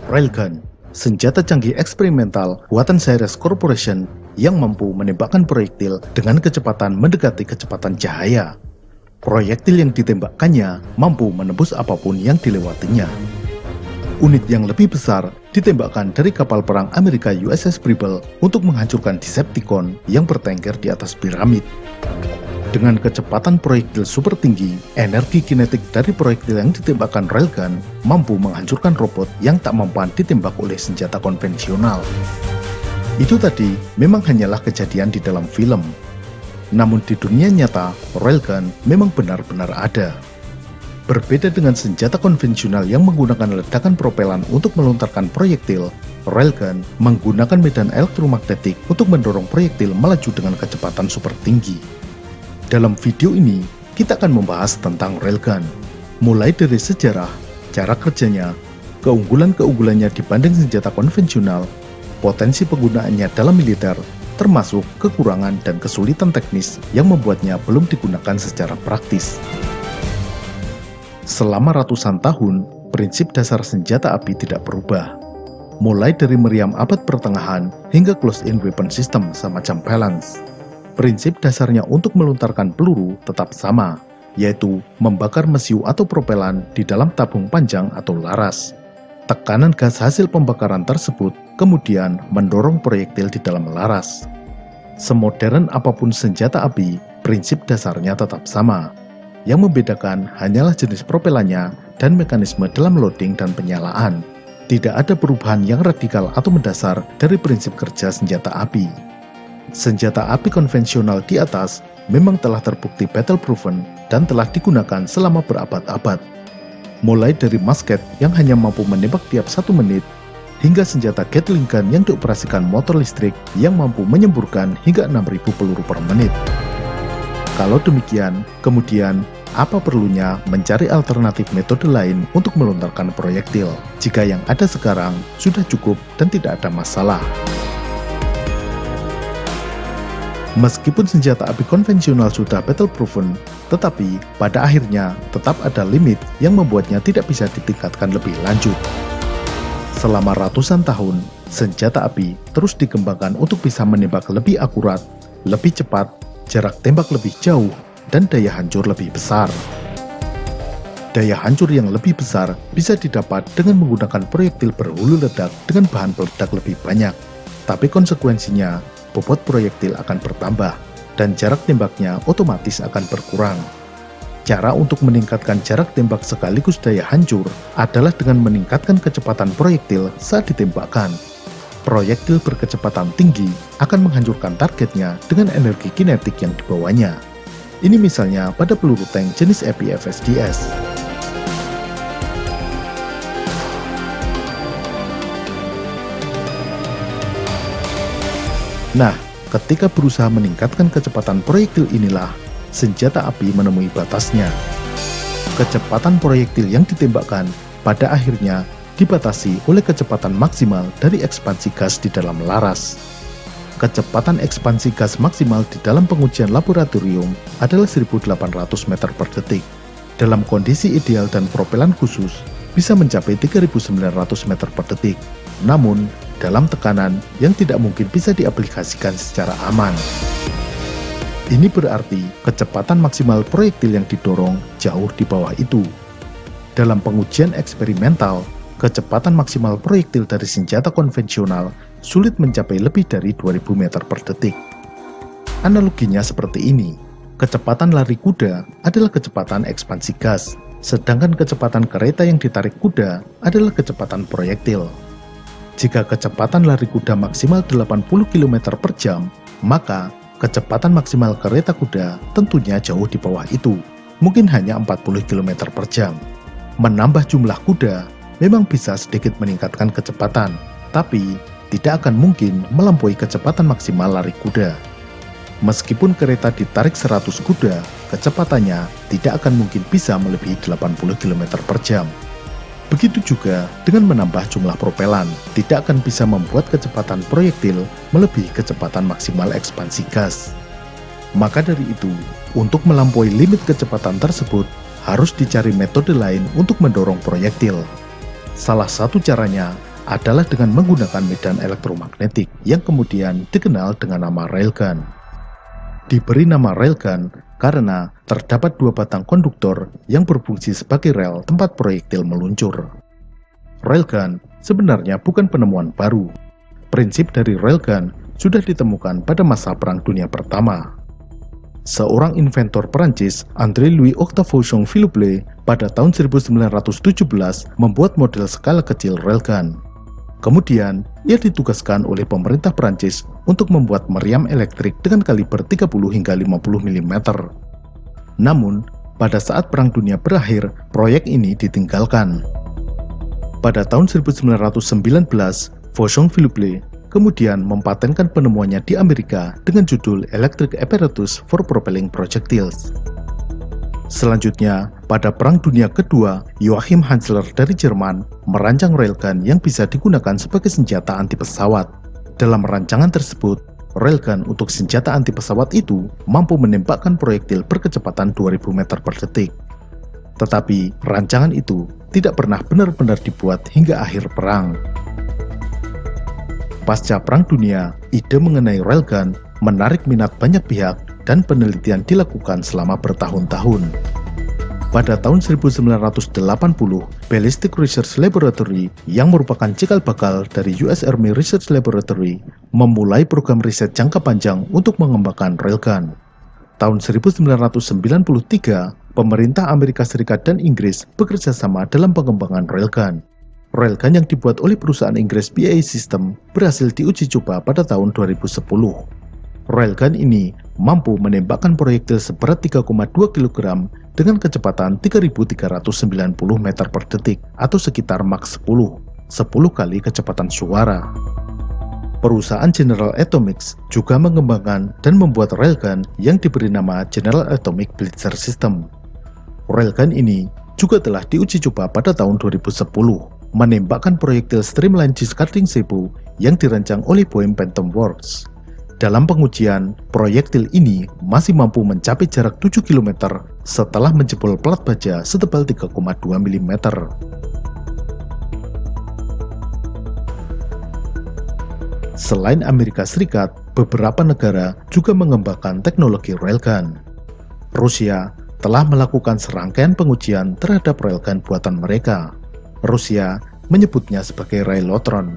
Railgun, senjata canggih eksperimental buatan Cyrus Corporation yang mampu menembakkan proyektil dengan kecepatan mendekati kecepatan cahaya. Proyektil yang ditembakkannya mampu menembus apapun yang dilewatinya. Unit yang lebih besar ditembakkan dari kapal perang Amerika USS Preble untuk menghancurkan Decepticon yang bertengger di atas piramid. Dengan kecepatan proyektil super tinggi, energi kinetik dari proyektil yang ditembakkan Railgun mampu menghancurkan robot yang tak mempan ditembak oleh senjata konvensional. Itu tadi memang hanyalah kejadian di dalam film. Namun di dunia nyata, Railgun memang benar-benar ada. Berbeda dengan senjata konvensional yang menggunakan ledakan propelan untuk melontarkan proyektil, Railgun menggunakan medan elektromagnetik untuk mendorong proyektil melaju dengan kecepatan super tinggi. Dalam video ini, kita akan membahas tentang Railgun, mulai dari sejarah, cara kerjanya, keunggulan-keunggulannya dibanding senjata konvensional, potensi penggunaannya dalam militer, termasuk kekurangan dan kesulitan teknis yang membuatnya belum digunakan secara praktis. Selama ratusan tahun, prinsip dasar senjata api tidak berubah. Mulai dari meriam abad pertengahan hingga close-in weapon system semacam Phalanx. Prinsip dasarnya untuk melontarkan peluru tetap sama, yaitu membakar mesiu atau propelan di dalam tabung panjang atau laras. Tekanan gas hasil pembakaran tersebut kemudian mendorong proyektil di dalam laras. Semodern apapun senjata api, prinsip dasarnya tetap sama. Yang membedakan hanyalah jenis propelannya dan mekanisme dalam loading dan penyalaan. Tidak ada perubahan yang radikal atau mendasar dari prinsip kerja senjata api. Senjata api konvensional di atas memang telah terbukti battle-proven dan telah digunakan selama berabad-abad. Mulai dari musket yang hanya mampu menembak tiap 1 menit, hingga senjata Gatling gun yang dioperasikan motor listrik yang mampu menyemburkan hingga 6.000 peluru per menit. Kalau demikian, kemudian apa perlunya mencari alternatif metode lain untuk melontarkan proyektil, jika yang ada sekarang sudah cukup dan tidak ada masalah? Meskipun senjata api konvensional sudah battle-proven, tetapi pada akhirnya tetap ada limit yang membuatnya tidak bisa ditingkatkan lebih lanjut. Selama ratusan tahun, senjata api terus dikembangkan untuk bisa menembak lebih akurat, lebih cepat, jarak tembak lebih jauh, dan daya hancur lebih besar. Daya hancur yang lebih besar bisa didapat dengan menggunakan proyektil berhulu ledak dengan bahan peledak lebih banyak, tapi konsekuensinya bobot proyektil akan bertambah, dan jarak tembaknya otomatis akan berkurang. Cara untuk meningkatkan jarak tembak sekaligus daya hancur adalah dengan meningkatkan kecepatan proyektil saat ditembakkan. Proyektil berkecepatan tinggi akan menghancurkan targetnya dengan energi kinetik yang dibawanya. Ini misalnya pada peluru tank jenis APFSDS. Nah, ketika berusaha meningkatkan kecepatan proyektil inilah, senjata api menemui batasnya. Kecepatan proyektil yang ditembakkan pada akhirnya dibatasi oleh kecepatan maksimal dari ekspansi gas di dalam laras. Kecepatan ekspansi gas maksimal di dalam pengujian laboratorium adalah 1.800 meter per detik. Dalam kondisi ideal dan propelan khusus, bisa mencapai 3.900 meter per detik. Namun, dalam tekanan yang tidak mungkin bisa diaplikasikan secara aman. Ini berarti kecepatan maksimal proyektil yang didorong jauh di bawah itu. Dalam pengujian eksperimental, kecepatan maksimal proyektil dari senjata konvensional sulit mencapai lebih dari 2000 meter per detik. Analoginya seperti ini, kecepatan lari kuda adalah kecepatan ekspansi gas, sedangkan kecepatan kereta yang ditarik kuda adalah kecepatan proyektil. Jika kecepatan lari kuda maksimal 80 km per jam, maka kecepatan maksimal kereta kuda tentunya jauh di bawah itu, mungkin hanya 40 km per jam. Menambah jumlah kuda memang bisa sedikit meningkatkan kecepatan, tapi tidak akan mungkin melampaui kecepatan maksimal lari kuda. Meskipun kereta ditarik 100 kuda, kecepatannya tidak akan mungkin bisa melebihi 80 km per jam. Begitu juga dengan menambah jumlah propelan, tidak akan bisa membuat kecepatan proyektil melebihi kecepatan maksimal ekspansi gas. Maka dari itu, untuk melampaui limit kecepatan tersebut, harus dicari metode lain untuk mendorong proyektil. Salah satu caranya adalah dengan menggunakan medan elektromagnetik yang kemudian dikenal dengan nama railgun. Diberi nama railgun karena terdapat dua batang konduktor yang berfungsi sebagai rel tempat proyektil meluncur. Railgun sebenarnya bukan penemuan baru. Prinsip dari railgun sudah ditemukan pada masa Perang Dunia Pertama. Seorang inventor Perancis, André-Louis Octave Jean-Philippe, pada tahun 1917 membuat model skala kecil railgun. Kemudian, ia ditugaskan oleh pemerintah Perancis untuk membuat meriam elektrik dengan kaliber 30 hingga 50 mm. Namun, pada saat Perang Dunia berakhir, proyek ini ditinggalkan. Pada tahun 1919, Jean-Philippe kemudian mempatenkan penemuannya di Amerika dengan judul Electric Apparatus for Propelling Projectiles. Selanjutnya, pada Perang Dunia Kedua, Joachim Hansler dari Jerman merancang railgun yang bisa digunakan sebagai senjata anti pesawat. Dalam rancangan tersebut, railgun untuk senjata anti pesawat itu mampu menembakkan proyektil berkecepatan 2000 meter per detik. Tetapi, rancangan itu tidak pernah benar-benar dibuat hingga akhir perang. Pasca Perang Dunia, ide mengenai railgun menarik minat banyak pihak dan penelitian dilakukan selama bertahun-tahun. Pada tahun 1980, Ballistic Research Laboratory yang merupakan cikal bakal dari US Army Research Laboratory memulai program riset jangka panjang untuk mengembangkan railgun. Tahun 1993, pemerintah Amerika Serikat dan Inggris bekerja sama dalam pengembangan railgun. Railgun yang dibuat oleh perusahaan Inggris BAE Systems berhasil diuji coba pada tahun 2010. Railgun ini mampu menembakkan proyektil seberat 3,2 kg dengan kecepatan 3.390 meter per detik atau sekitar Mach 10 kali kecepatan suara. Perusahaan General Atomics juga mengembangkan dan membuat railgun yang diberi nama General Atomic Blitzer System. Railgun ini juga telah diuji coba pada tahun 2010, menembakkan proyektil Streamline Discarding Sebu yang dirancang oleh Boeing Phantom Works. Dalam pengujian, proyektil ini masih mampu mencapai jarak 7 km setelah menjebol plat baja setebal 3,2 mm. Selain Amerika Serikat, beberapa negara juga mengembangkan teknologi railgun. Rusia telah melakukan serangkaian pengujian terhadap railgun buatan mereka. Rusia menyebutnya sebagai Railotron.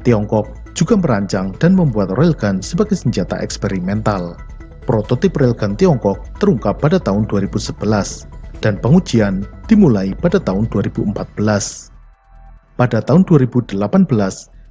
Tiongkok juga merancang dan membuat railgun sebagai senjata eksperimental. Prototip railgun Tiongkok terungkap pada tahun 2011 dan pengujian dimulai pada tahun 2014. Pada tahun 2018,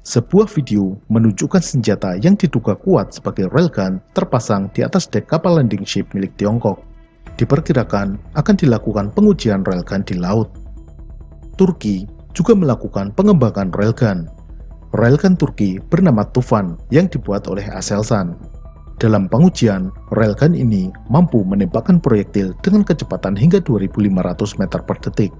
sebuah video menunjukkan senjata yang diduga kuat sebagai railgun terpasang di atas dek kapal landing ship milik Tiongkok. Diperkirakan akan dilakukan pengujian railgun di laut. Turki juga melakukan pengembangan railgun. Railgun Turki bernama Tufan yang dibuat oleh Aselsan. Dalam pengujian, railgun ini mampu menembakkan proyektil dengan kecepatan hingga 2.500 meter per detik.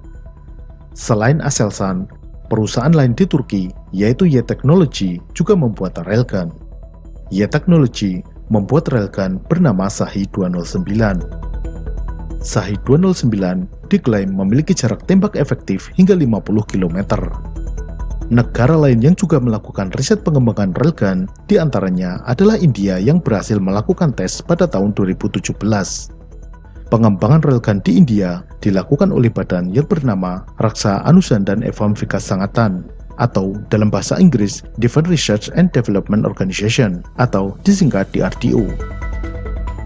Selain Aselsan, perusahaan lain di Turki, yaitu Y-Technology, juga membuat railgun. Y-Technology membuat railgun bernama Shahi 209. Shahi 209 diklaim memiliki jarak tembak efektif hingga 50 km. Negara lain yang juga melakukan riset pengembangan railgun diantaranya adalah India yang berhasil melakukan tes pada tahun 2017. Pengembangan railgun di India dilakukan oleh badan yang bernama Raksa Anusandhan Evam Vikas Sangatan atau dalam bahasa Inggris Defense Research and Development Organization atau disingkat DRDO.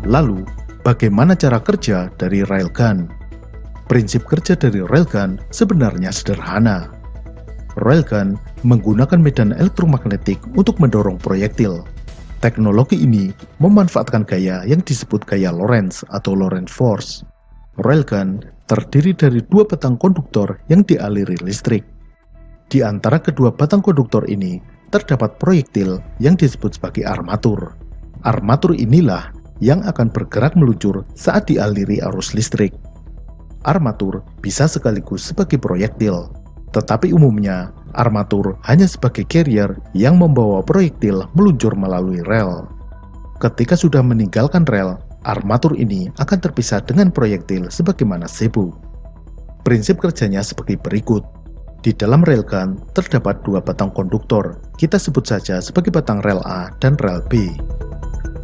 Lalu, bagaimana cara kerja dari railgun? Prinsip kerja dari railgun sebenarnya sederhana. Railgun menggunakan medan elektromagnetik untuk mendorong proyektil. Teknologi ini memanfaatkan gaya yang disebut gaya Lorentz atau Lorentz force. Railgun terdiri dari dua batang konduktor yang dialiri listrik. Di antara kedua batang konduktor ini terdapat proyektil yang disebut sebagai armatur. Armatur inilah yang akan bergerak meluncur saat dialiri arus listrik. Armatur bisa sekaligus sebagai proyektil, tetapi umumnya armatur hanya sebagai carrier yang membawa proyektil meluncur melalui rel. Ketika sudah meninggalkan rel, armatur ini akan terpisah dengan proyektil sebagaimana sebu. Prinsip kerjanya sebagai berikut. Di dalam railgun terdapat dua batang konduktor, kita sebut saja sebagai batang rel A dan rel B.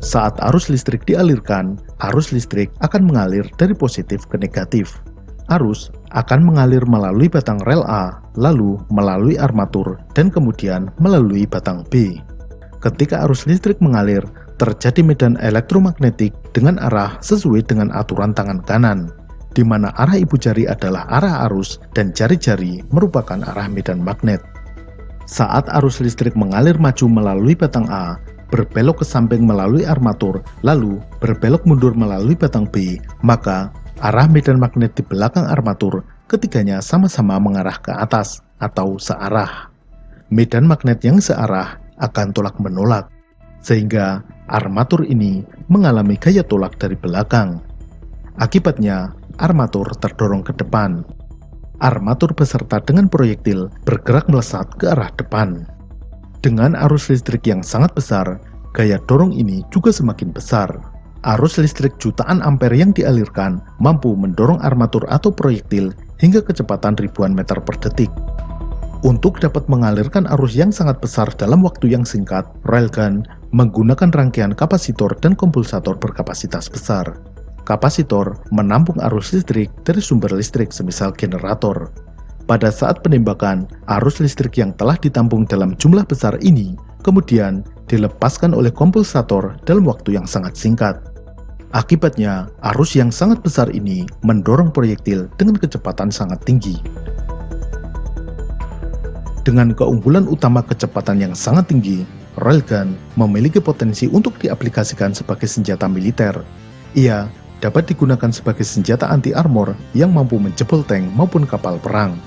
Saat arus listrik dialirkan, arus listrik akan mengalir dari positif ke negatif. Arus akan mengalir melalui batang rel A, lalu melalui armatur, dan kemudian melalui batang B. Ketika arus listrik mengalir, terjadi medan elektromagnetik dengan arah sesuai dengan aturan tangan kanan, di mana arah ibu jari adalah arah arus dan jari-jari merupakan arah medan magnet. Saat arus listrik mengalir maju melalui batang A, berbelok ke samping melalui armatur, lalu berbelok mundur melalui batang B, maka arah medan magnet di belakang armatur ketiganya sama-sama mengarah ke atas atau searah. Medan magnet yang searah akan tolak-menolak, sehingga armatur ini mengalami gaya tolak dari belakang. Akibatnya, armatur terdorong ke depan. Armatur beserta dengan proyektil bergerak melesat ke arah depan. Dengan arus listrik yang sangat besar, gaya dorong ini juga semakin besar. Arus listrik jutaan ampere yang dialirkan mampu mendorong armatur atau proyektil hingga kecepatan ribuan meter per detik. Untuk dapat mengalirkan arus yang sangat besar dalam waktu yang singkat, railgun menggunakan rangkaian kapasitor dan kompulsator berkapasitas besar. Kapasitor menampung arus listrik dari sumber listrik semisal generator. Pada saat penembakan, arus listrik yang telah ditampung dalam jumlah besar ini kemudian dilepaskan oleh kompulsator dalam waktu yang sangat singkat. Akibatnya, arus yang sangat besar ini mendorong proyektil dengan kecepatan sangat tinggi. Dengan keunggulan utama kecepatan yang sangat tinggi, railgun memiliki potensi untuk diaplikasikan sebagai senjata militer. Ia dapat digunakan sebagai senjata anti-armor yang mampu menjebol tank maupun kapal perang.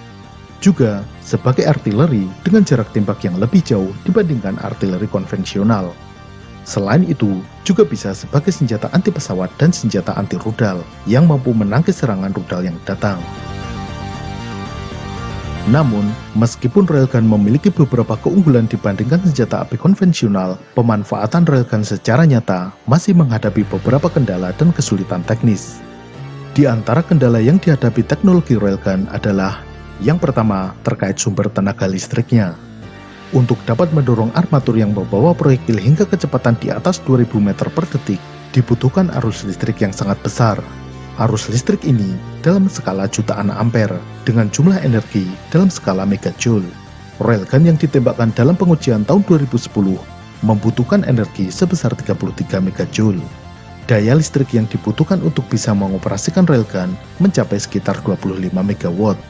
Juga sebagai artileri dengan jarak tembak yang lebih jauh dibandingkan artileri konvensional. Selain itu, juga bisa sebagai senjata anti pesawat dan senjata anti rudal yang mampu menangkis serangan rudal yang datang. Namun, meskipun railgun memiliki beberapa keunggulan dibandingkan senjata api konvensional, pemanfaatan railgun secara nyata masih menghadapi beberapa kendala dan kesulitan teknis. Di antara kendala yang dihadapi teknologi railgun adalah yang pertama, terkait sumber tenaga listriknya. Untuk dapat mendorong armatur yang membawa proyektil hingga kecepatan di atas 2000 meter per detik, dibutuhkan arus listrik yang sangat besar. Arus listrik ini dalam skala jutaan ampere dengan jumlah energi dalam skala megajoule. Railgun yang ditembakkan dalam pengujian tahun 2010 membutuhkan energi sebesar 33 megajoule. Daya listrik yang dibutuhkan untuk bisa mengoperasikan railgun mencapai sekitar 25 megawatt.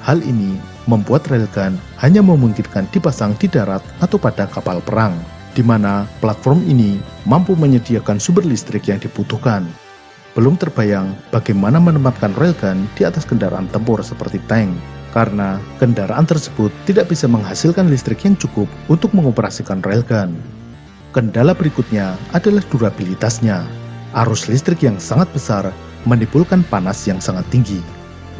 Hal ini membuat railgun hanya memungkinkan dipasang di darat atau pada kapal perang, di mana platform ini mampu menyediakan sumber listrik yang dibutuhkan. Belum terbayang bagaimana menempatkan railgun di atas kendaraan tempur seperti tank, karena kendaraan tersebut tidak bisa menghasilkan listrik yang cukup untuk mengoperasikan railgun. Kendala berikutnya adalah durabilitasnya. Arus listrik yang sangat besar menimbulkan panas yang sangat tinggi.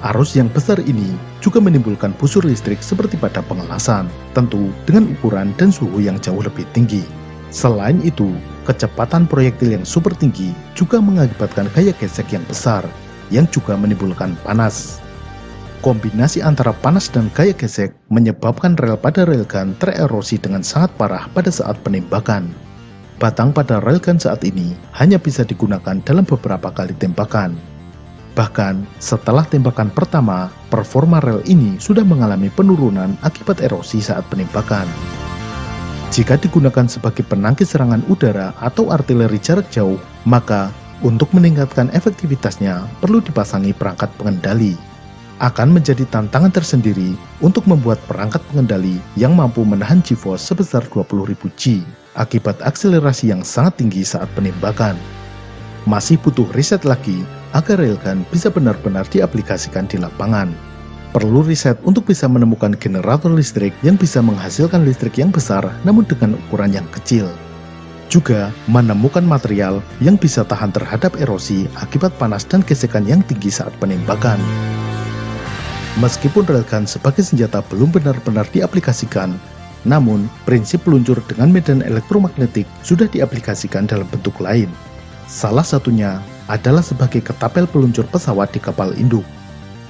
Arus yang besar ini juga menimbulkan busur listrik seperti pada pengelasan, tentu dengan ukuran dan suhu yang jauh lebih tinggi. Selain itu, kecepatan proyektil yang super tinggi juga mengakibatkan gaya gesek yang besar, yang juga menimbulkan panas. Kombinasi antara panas dan gaya gesek menyebabkan rel pada railgun tererosi dengan sangat parah pada saat penembakan. Batang pada railgun saat ini hanya bisa digunakan dalam beberapa kali tembakan. Bahkan, setelah tembakan pertama, performa rel ini sudah mengalami penurunan akibat erosi saat penembakan. Jika digunakan sebagai penangkis serangan udara atau artileri jarak jauh, maka untuk meningkatkan efektivitasnya perlu dipasangi perangkat pengendali. Akan menjadi tantangan tersendiri untuk membuat perangkat pengendali yang mampu menahan G-force sebesar 20.000 G akibat akselerasi yang sangat tinggi saat penembakan. Masih butuh riset lagi agar railgun bisa benar-benar diaplikasikan di lapangan. Perlu riset untuk bisa menemukan generator listrik yang bisa menghasilkan listrik yang besar namun dengan ukuran yang kecil. Juga menemukan material yang bisa tahan terhadap erosi akibat panas dan gesekan yang tinggi saat penembakan. Meskipun railgun sebagai senjata belum benar-benar diaplikasikan, namun prinsip peluncur dengan medan elektromagnetik sudah diaplikasikan dalam bentuk lain. Salah satunya adalah sebagai ketapel peluncur pesawat di kapal induk.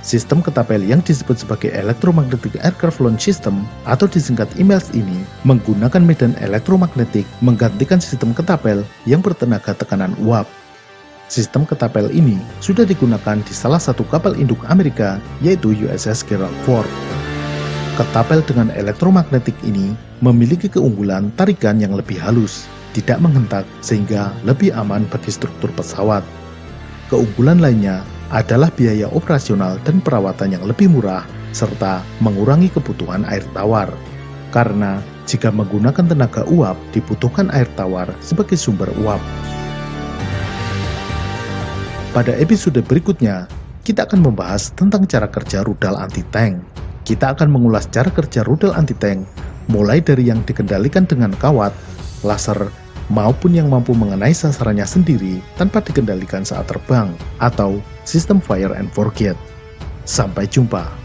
Sistem ketapel yang disebut sebagai Electromagnetic Aircraft Launch System atau disingkat EMALS ini menggunakan medan elektromagnetik menggantikan sistem ketapel yang bertenaga tekanan uap. Sistem ketapel ini sudah digunakan di salah satu kapal induk Amerika, yaitu USS Gerald Ford. Ketapel dengan elektromagnetik ini memiliki keunggulan tarikan yang lebih halus, tidak menghentak sehingga lebih aman bagi struktur pesawat. Keunggulan lainnya adalah biaya operasional dan perawatan yang lebih murah, serta mengurangi kebutuhan air tawar. Karena jika menggunakan tenaga uap, dibutuhkan air tawar sebagai sumber uap. Pada episode berikutnya, kita akan membahas tentang cara kerja rudal anti-tank. Kita akan mengulas cara kerja rudal anti-tank, mulai dari yang dikendalikan dengan kawat, laser, maupun yang mampu mengenai sasarannya sendiri tanpa dikendalikan saat terbang, atau sistem fire and forget. Sampai jumpa.